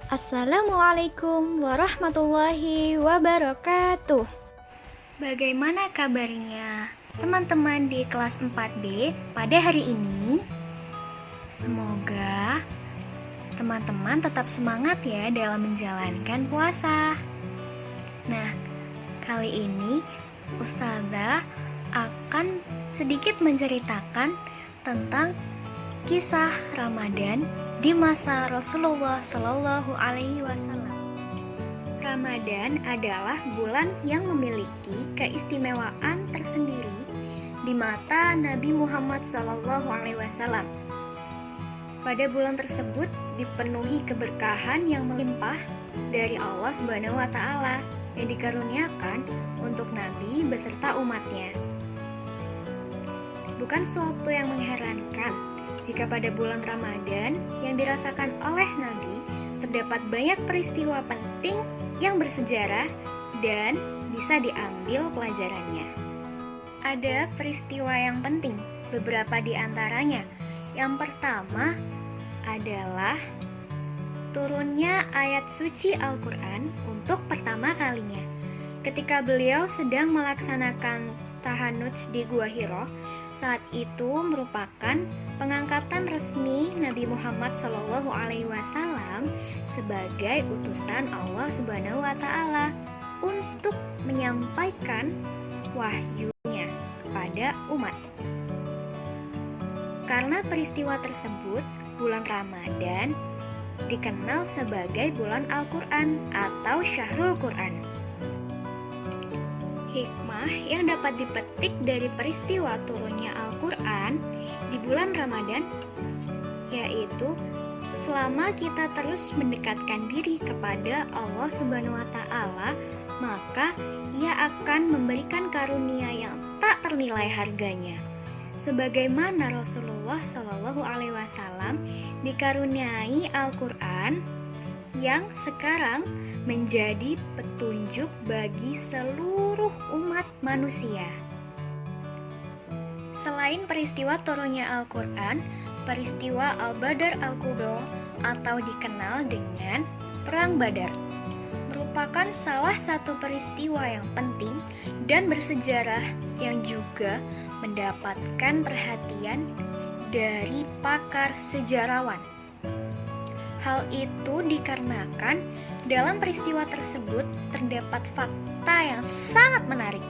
Assalamualaikum warahmatullahi wabarakatuh. Bagaimana kabarnya teman-teman di kelas 4D pada hari ini? Semoga teman-teman tetap semangat ya dalam menjalankan puasa. Nah, kali ini Ustazah akan sedikit menceritakan tentang kisah Ramadan di masa Rasulullah Shallallahu Alaihi Wasallam. Ramadan adalah bulan yang memiliki keistimewaan tersendiri di mata Nabi Muhammad Shallallahu Alaihi Wasallam. Pada bulan tersebut dipenuhi keberkahan yang melimpah dari Allah Subhanahu Wa Taala yang dikaruniakan untuk Nabi beserta umatnya. Bukan suatu yang mengherankan jika pada bulan Ramadan yang dirasakan oleh Nabi terdapat banyak peristiwa penting yang bersejarah dan bisa diambil pelajarannya. Ada peristiwa yang penting, beberapa di antaranya. Yang pertama adalah turunnya ayat suci Al-Quran untuk pertama kalinya. Ketika beliau sedang melaksanakan tahanuts di Gua Hiro, saat itu merupakan pengangkatan resmi Nabi Muhammad SAW sebagai utusan Allah Subhanahu Wa Taala untuk menyampaikan wahyunya kepada umat. Karena peristiwa tersebut, bulan Ramadan dikenal sebagai bulan Al-Quran atau Syahrul Quran. Hikmah yang dapat dipetik dari peristiwa turunnya Al-Quran di bulan Ramadan yaitu selama kita terus mendekatkan diri kepada Allah Subhanahu Wa Taala, maka Ia akan memberikan karunia yang tak ternilai harganya. Sebagaimana Rasulullah Shallallahu Alaihi Wasallam dikaruniai Al-Quran yang sekarang menjadi petunjuk bagi seluruh umat manusia. Selain peristiwa turunnya Al-Quran, peristiwa Al-Badr Al-Kubro atau dikenal dengan Perang Badar merupakan salah satu peristiwa yang penting dan bersejarah yang juga mendapatkan perhatian dari pakar sejarawan. Hal itu dikarenakan dalam peristiwa tersebut terdapat fakta yang sangat menarik,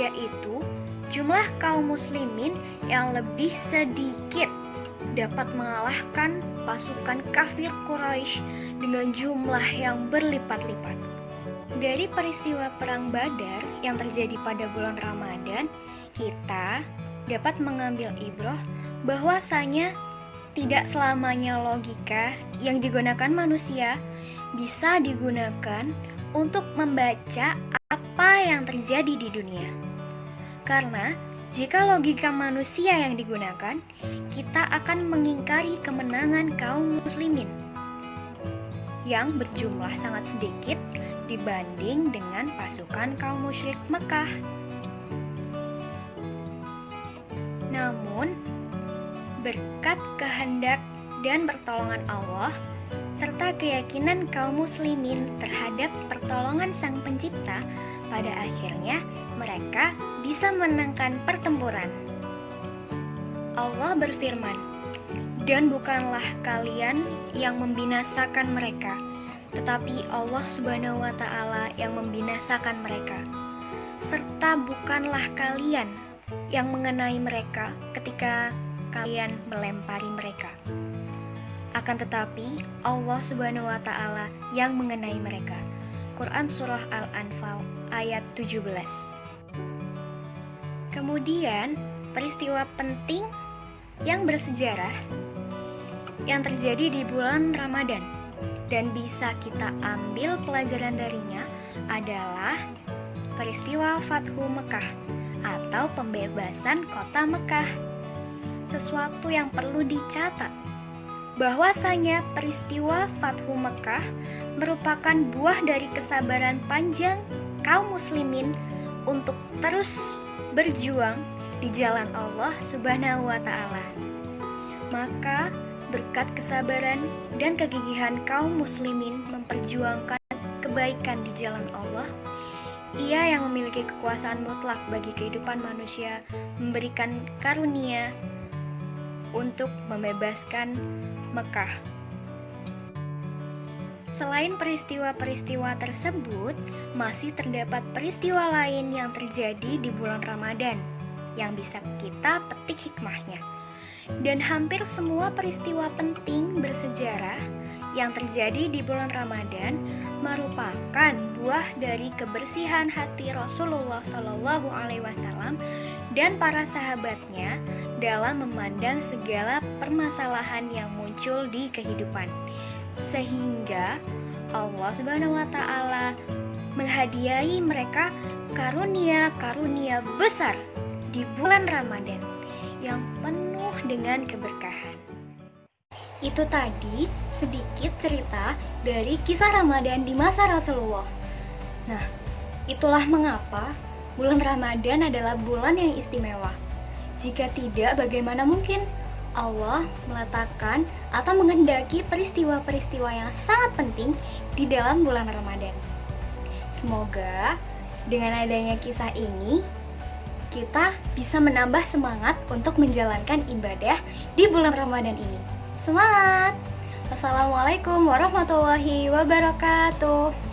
yaitu jumlah kaum muslimin yang lebih sedikit dapat mengalahkan pasukan kafir Quraisy dengan jumlah yang berlipat-lipat. Dari peristiwa Perang Badar yang terjadi pada bulan Ramadan, kita dapat mengambil ibrah bahwasanya tidak selamanya logika yang digunakan manusia bisa digunakan untuk membaca apa yang terjadi di dunia. Karena jika logika manusia yang digunakan, kita akan mengingkari kemenangan kaum muslimin yang berjumlah sangat sedikit dibanding dengan pasukan kaum musyrik Mekah. Namun, berkat kehendak dan pertolongan Allah, serta keyakinan kaum muslimin terhadap pertolongan Sang Pencipta, pada akhirnya mereka bisa menangkan pertempuran. Allah berfirman, "Dan bukanlah kalian yang membinasakan mereka, tetapi Allah Subhanahu wa Ta'ala yang membinasakan mereka. Serta bukanlah kalian yang mengenai mereka ketika kalian melempari mereka. Akan tetapi Allah Subhanahu wa Ta'ala yang mengenai mereka." Quran Surah Al-Anfal ayat 17. Kemudian peristiwa penting yang bersejarah yang terjadi di bulan Ramadan dan bisa kita ambil pelajaran darinya adalah peristiwa Fathu Mekah atau pembebasan kota Mekah. Sesuatu yang perlu dicatat bahwasanya peristiwa Fathu Mekah merupakan buah dari kesabaran panjang kaum muslimin untuk terus berjuang di jalan Allah Subhanahu wa Ta'ala. Maka berkat kesabaran dan kegigihan kaum muslimin memperjuangkan kebaikan di jalan Allah, Ia yang memiliki kekuasaan mutlak bagi kehidupan manusia memberikan karunia untuk membebaskan Mekah. Selain peristiwa-peristiwa tersebut, masih terdapat peristiwa lain yang terjadi di bulan Ramadan yang bisa kita petik hikmahnya. Dan hampir semua peristiwa penting bersejarah yang terjadi di bulan Ramadan merupakan buah dari kebersihan hati Rasulullah Shallallahu Alaihi Wasallam dan para sahabatnya dalam memandang segala permasalahan yang muncul di kehidupan, sehingga Allah Subhanahu wa Ta'ala menghadiahi mereka karunia-karunia besar di bulan Ramadan yang penuh dengan keberkahan. Itu tadi sedikit cerita dari kisah Ramadan di masa Rasulullah. Nah, itulah mengapa bulan Ramadan adalah bulan yang istimewa. Jika tidak, bagaimana mungkin Allah meletakkan atau menghendaki peristiwa-peristiwa yang sangat penting di dalam bulan Ramadan. Semoga dengan adanya kisah ini, kita bisa menambah semangat untuk menjalankan ibadah di bulan Ramadan ini. Semangat! Wassalamualaikum warahmatullahi wabarakatuh.